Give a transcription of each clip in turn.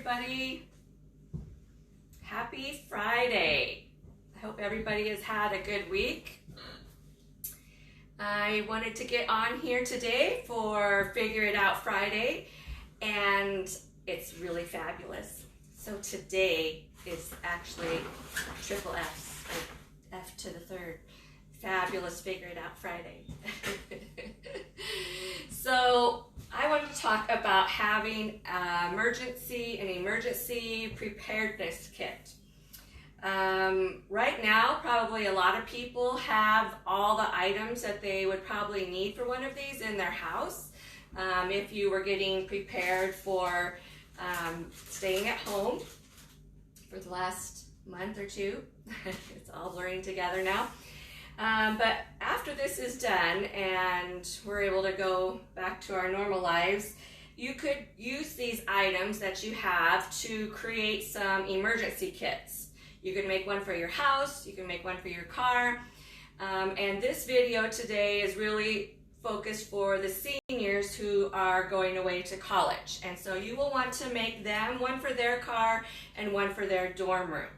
everybody. Happy Friday. I hope everybody has had a good week. I wanted to get on here today for Figure It Out Friday, and it's really fabulous. So today is actually triple F's, F to the third. Fabulous Figure It Out Friday. So I wanted to talk about having an emergency preparedness kit. Right now, probably a lot of people have all the items that they would probably need for one of these in their house. If you were getting prepared for staying at home for the last month or two, it's all blurring together now. But after this is done and we're able to go back to our normal lives, you could use these items that you have to create some emergency kits. You can make one for your house, you can make one for your car, and this video today is really focused for the seniors who are going away to college. And so you will want to make them one for their car and one for their dorm room.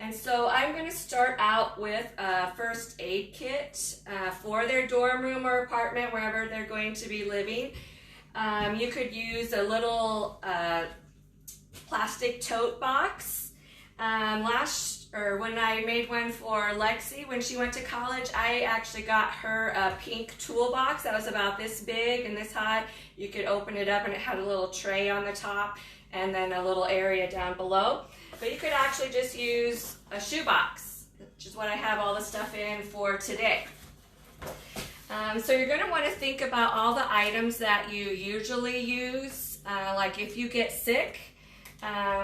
And so I'm going to start out with a first aid kit for their dorm room or apartment, wherever they're going to be living. You could use a little plastic tote box. When I made one for Lexi when she went to college, I actually got her a pink toolbox that was about this big and this high. You could open it up and it had a little tray on the top and then a little area down below. But you could actually just use a shoebox, which is what I have all the stuff in for today. So you're going to want to think about all the items that you usually use, like if you get sick.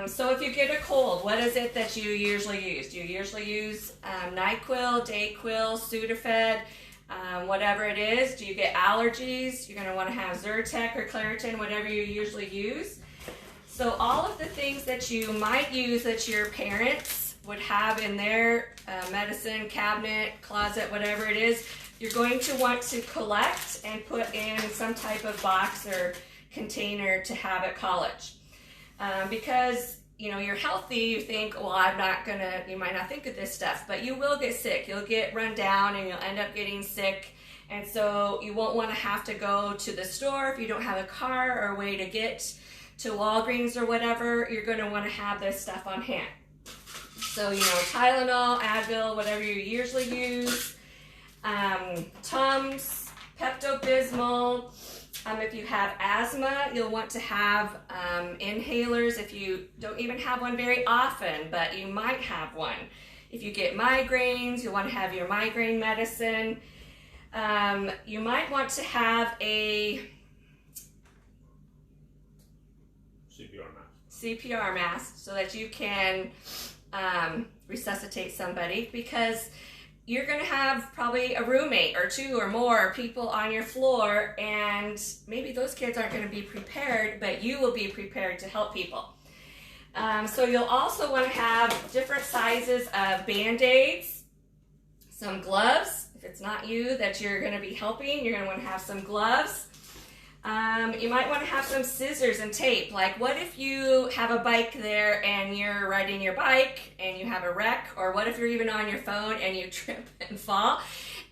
So if you get a cold, what is it that you usually use? Do you usually use NyQuil, Dayquil, Sudafed, whatever it is? Do you get allergies? You're going to want to have Zyrtec or Claritin, whatever you usually use. So all of the things that you might use that your parents would have in their medicine cabinet, closet, whatever it is, you're going to want to collect and put in some type of box or container to have at college. Because, you know, you're healthy, you think, well, you might not think of this stuff, but you will get sick. You'll get run down and you'll end up getting sick. And so you won't want to have to go to the store if you don't have a car or a way to get to Walgreens or whatever. You're going to want to have this stuff on hand. So, you know, Tylenol, Advil, whatever you usually use, Tums, Pepto-Bismol. If you have asthma, you'll want to have inhalers if you don't even have one very often, but you might have one. If you get migraines, you'll want to have your migraine medicine. You might want to have a CPR mask so that you can resuscitate somebody, because you're going to have probably a roommate or two or more people on your floor, and maybe those kids aren't going to be prepared, but you will be prepared to help people. So you'll also want to have different sizes of Band-Aids, some gloves. If it's not you that you're going to be helping, you're going to want to have some gloves. You might want to have some scissors and tape. Like, what if you have a bike there and you're riding your bike and you have a wreck? Or what if you're even on your phone and you trip and fall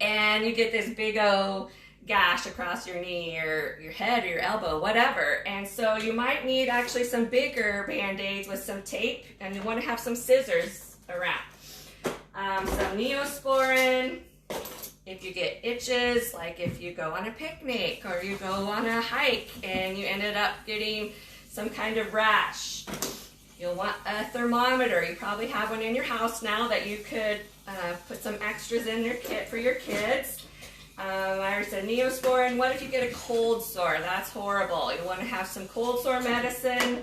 and you get this big old gash across your knee or your head or your elbow, whatever. And so you might need actually some bigger Band-Aids with some tape, and you want to have some scissors around. Some Neosporin. If you get itches, like if you go on a picnic or you go on a hike and you ended up getting some kind of rash, you'll want a thermometer. You probably have one in your house now that you could put some extras in your kit for your kids. I already said Neosporin. What if you get a cold sore? That's horrible. You want to have some cold sore medicine.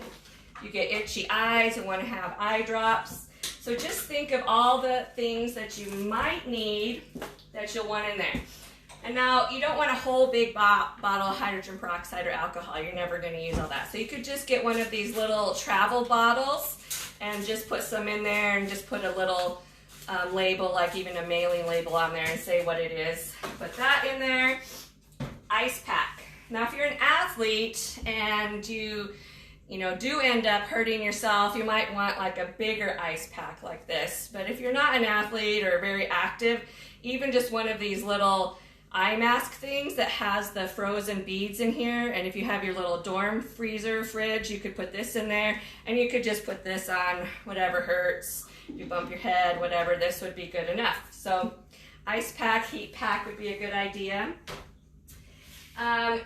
You get itchy eyes, you want to have eye drops. So just think of all the things that you might need that you'll want in there. And now you don't want a whole big bottle of hydrogen peroxide or alcohol. You're never going to use all that. So you could just get one of these little travel bottles and just put some in there and just put a little label, like even a mailing label on there, and say what it is. Put that in there. Ice pack. Now if you're an athlete and you do end up hurting yourself, you might want like a bigger ice pack like this. But if you're not an athlete or very active, even just one of these little eye mask things that has the frozen beads in here, and if you have your little dorm freezer fridge, you could put this in there, and you could just put this on whatever hurts. If you bump your head, whatever, this would be good enough. So ice pack, heat pack would be a good idea.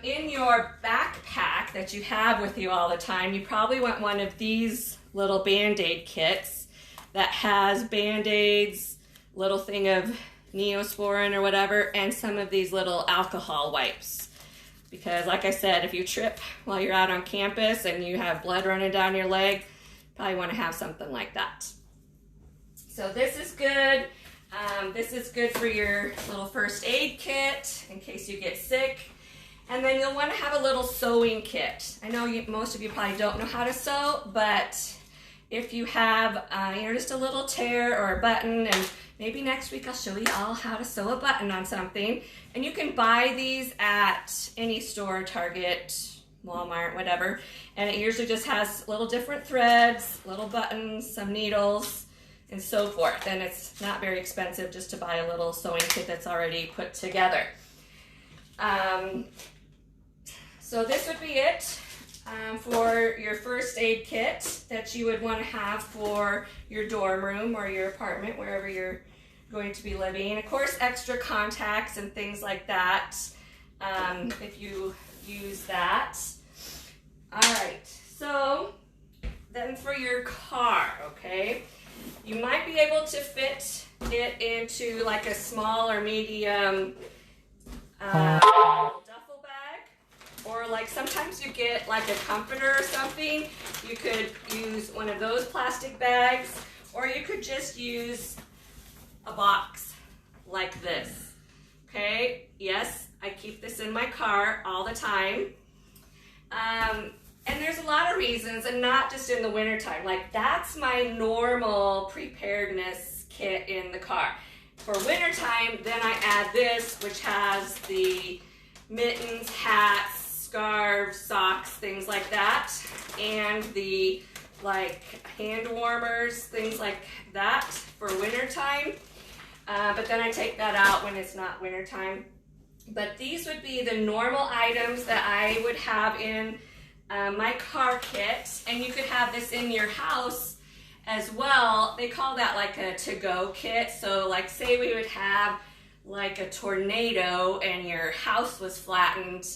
In your backpack that you have with you all the time, you probably want one of these little Band-Aid kits that has Band-Aids, little thing of Neosporin or whatever, and some of these little alcohol wipes. Because like I said, if you trip while you're out on campus and you have blood running down your leg, probably want to have something like that. So this is good. This is good for your little first aid kit in case you get sick. And then you'll want to have a little sewing kit. I know most of you probably don't know how to sew, but if you have just a little tear or a button, and maybe next week I'll show you all how to sew a button on something. And you can buy these at any store, Target, Walmart, whatever. And it usually just has little different threads, little buttons, some needles, and so forth. And it's not very expensive just to buy a little sewing kit that's already put together. So this would be it for your first aid kit that you would want to have for your dorm room or your apartment, wherever you're going to be living. Of course, extra contacts and things like that, if you use that. All right, so then for your car, okay, you might be able to fit it into like a small or medium duffel bag, or like sometimes you get like a comforter or something. You could use one of those plastic bags, or you could just use a box like this. Okay, yes, I keep this in my car all the time. And there's a lot of reasons, and not just in the wintertime. Like, that's my normal preparedness kit in the car. For wintertime, then I add this, which has the mittens, hats, scarves, socks, things like that, and the like hand warmers, things like that for wintertime. But then I take that out when it's not wintertime. But these would be the normal items that I would have in my car kit, and you could have this in your house as well. They call that like a to-go kit. So like say we would have like a tornado and your house was flattened,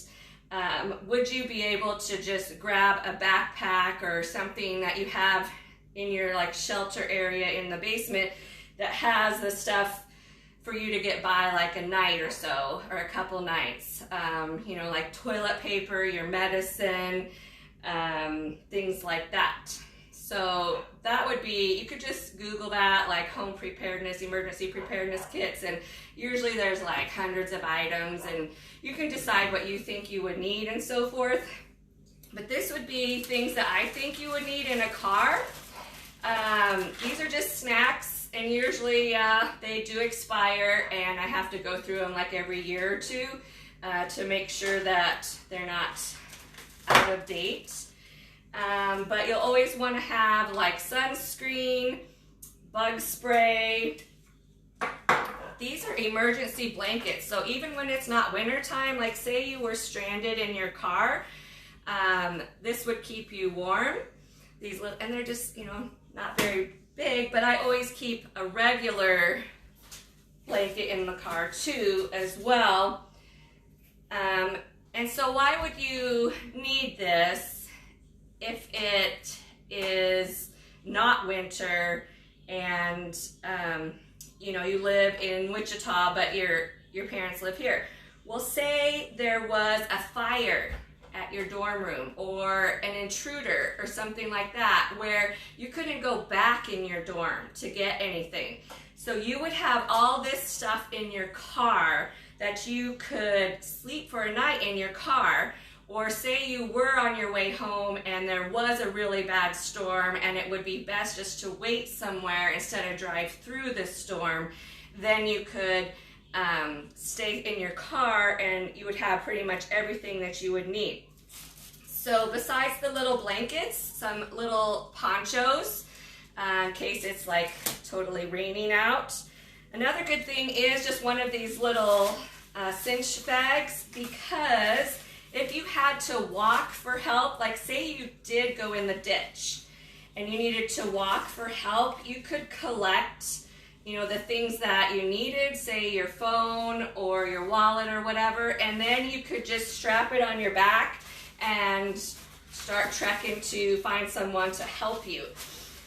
would you be able to just grab a backpack or something that you have in your like shelter area in the basement that has the stuff for you to get by like a night or so, or a couple nights, like toilet paper, your medicine, things like that. So that would be, you could just Google that, like home preparedness, emergency preparedness kits, and usually there's like hundreds of items, and you can decide what you think you would need and so forth. But this would be things that I think you would need in a car. These are just snacks. And usually they do expire, and I have to go through them like every year or two to make sure that they're not out of date. But you'll always want to have like sunscreen, bug spray. These are emergency blankets. So even when it's not wintertime, like say you were stranded in your car, this would keep you warm. These little, and they're just, not very big, but I always keep a regular blanket in the car too as well. And so why would you need this if it is not winter and you live in Wichita but your parents live here? Well, say there was a fire at your dorm room, or an intruder or something like that, where you couldn't go back in your dorm to get anything. So you would have all this stuff in your car that you could sleep for a night in your car, or say you were on your way home and there was a really bad storm and it would be best just to wait somewhere instead of drive through the storm, then you could stay in your car and you would have pretty much everything that you would need. So besides the little blankets, some little ponchos in case it's like totally raining out. Another good thing is just one of these little cinch bags, because if you had to walk for help, like say you did go in the ditch and you needed to walk for help, you could collect, you know, the things that you needed, say your phone or your wallet or whatever, and then you could just strap it on your back and start trekking to find someone to help you.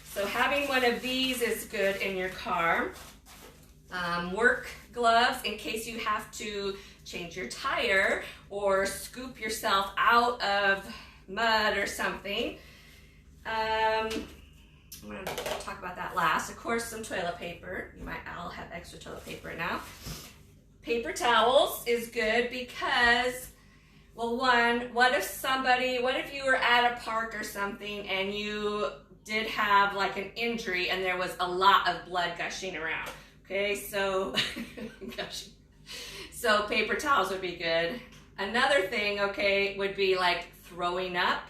So having one of these is good in your car. Work gloves in case you have to change your tire or scoop yourself out of mud or something. I'm going to talk about that last. Of course, some toilet paper. I'll have extra toilet paper now. Paper towels is good because, well, one, what if you were at a park or something and you did have like an injury and there was a lot of blood gushing around? Okay, so so paper towels would be good. Another thing, okay, would be like throwing up.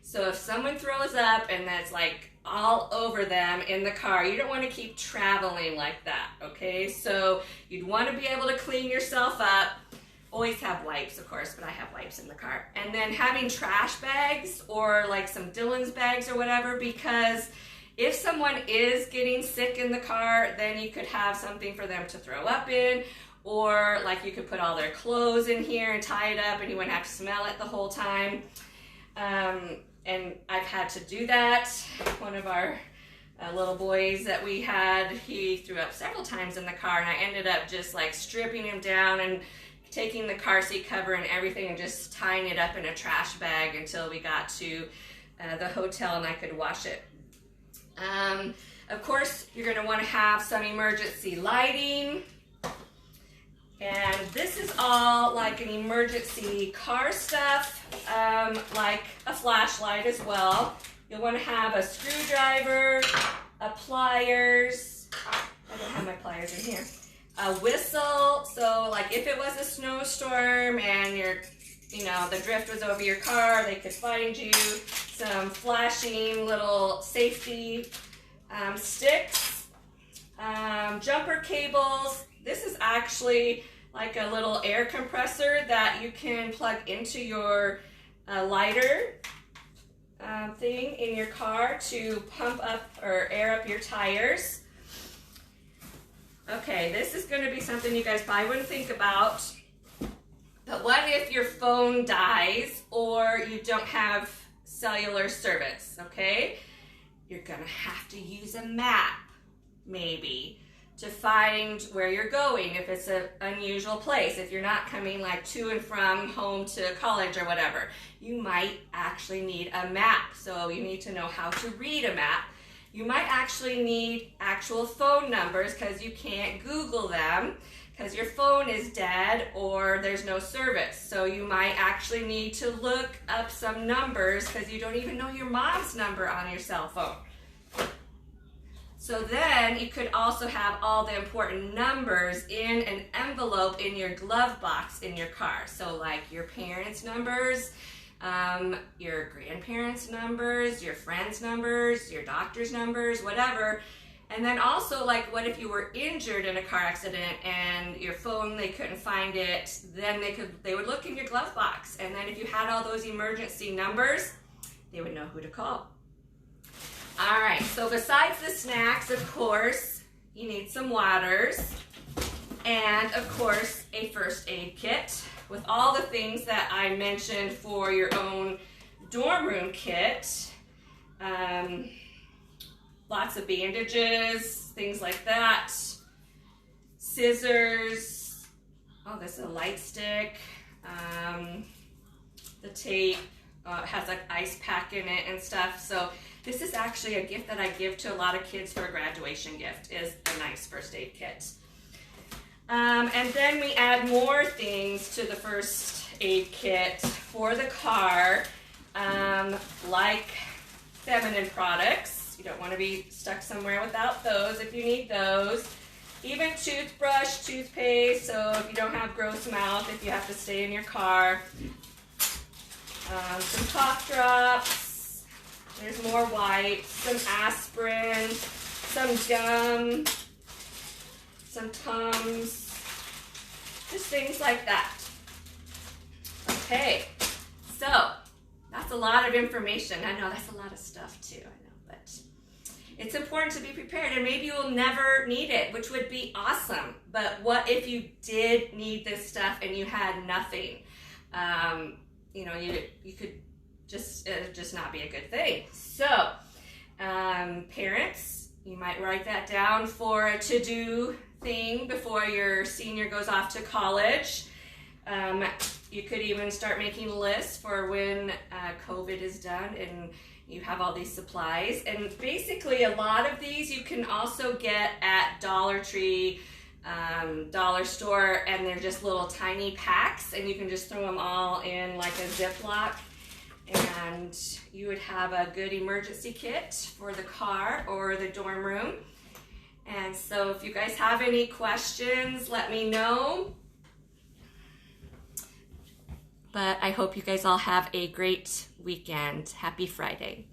So if someone throws up and that's like all over them in the car, you don't want to keep traveling like that, okay? So you'd want to be able to clean yourself up. Always have wipes, of course, but I have wipes in the car. And then having trash bags or like some Dillon's bags or whatever, because if someone is getting sick in the car, then you could have something for them to throw up in, or like you could put all their clothes in here and tie it up and you wouldn't have to smell it the whole time. And I've had to do that. One of our little boys that we had, he threw up several times in the car, and I ended up just like stripping him down and taking the car seat cover and everything and just tying it up in a trash bag until we got to the hotel and I could wash it. Of course, you're going to want to have some emergency lighting. And this is all like an emergency car stuff, like a flashlight as well. You'll want to have a screwdriver, a pliers. I don't have my pliers in here. A whistle, so like if it was a snowstorm and the drift was over your car, they could find you. Some flashing little safety sticks, jumper cables. This is actually like a little air compressor that you can plug into your lighter thing in your car to pump up or air up your tires. Okay, this is going to be something you guys probably wouldn't think about, but what if your phone dies or you don't have cellular service, okay? You're going to have to use a map, maybe, to find where you're going if it's an unusual place. If you're not coming like to and from home to college or whatever, you might actually need a map. So you need to know how to read a map. You might actually need actual phone numbers because you can't Google them because your phone is dead or there's no service. So you might actually need to look up some numbers because you don't even know your mom's number on your cell phone. So then you could also have all the important numbers in an envelope in your glove box in your car. So like your parents' numbers, your grandparents' numbers, your friends' numbers, your doctor's numbers, whatever. And then also, like, what if you were injured in a car accident and your phone, they couldn't find it, then they would look in your glove box. And then if you had all those emergency numbers, they would know who to call. All right, so besides the snacks, of course, you need some waters and, of course, a first aid kit with all the things that I mentioned for your own dorm room kit. Lots of bandages, things like that. Scissors. Oh, this is a light stick. The tape has an ice pack in it and stuff. So this is actually a gift that I give to a lot of kids for a graduation gift, is a nice first aid kit. And then we add more things to the first aid kit for the car, like feminine products. You don't want to be stuck somewhere without those if you need those. Even toothbrush, toothpaste, so if you don't have gross mouth, if you have to stay in your car. some cough drops, there's more wipes, some aspirin, some gum, some Tums, just things like that. Okay, so that's a lot of information. I know that's a lot of stuff too, I know, but it's important to be prepared, and maybe you'll never need it, which would be awesome. But what if you did need this stuff and you had nothing? You know, you could just not be a good thing. So, parents, you might write that down for a to-do thing before your senior goes off to college. You could even start making lists for when COVID is done and you have all these supplies. And basically a lot of these you can also get at Dollar Tree, dollar store, and they're just little tiny packs, and you can just throw them all in like a Ziploc, and you would have a good emergency kit for the car or the dorm room. And so if you guys have any questions, let me know. But I hope you guys all have a great weekend. Happy Friday.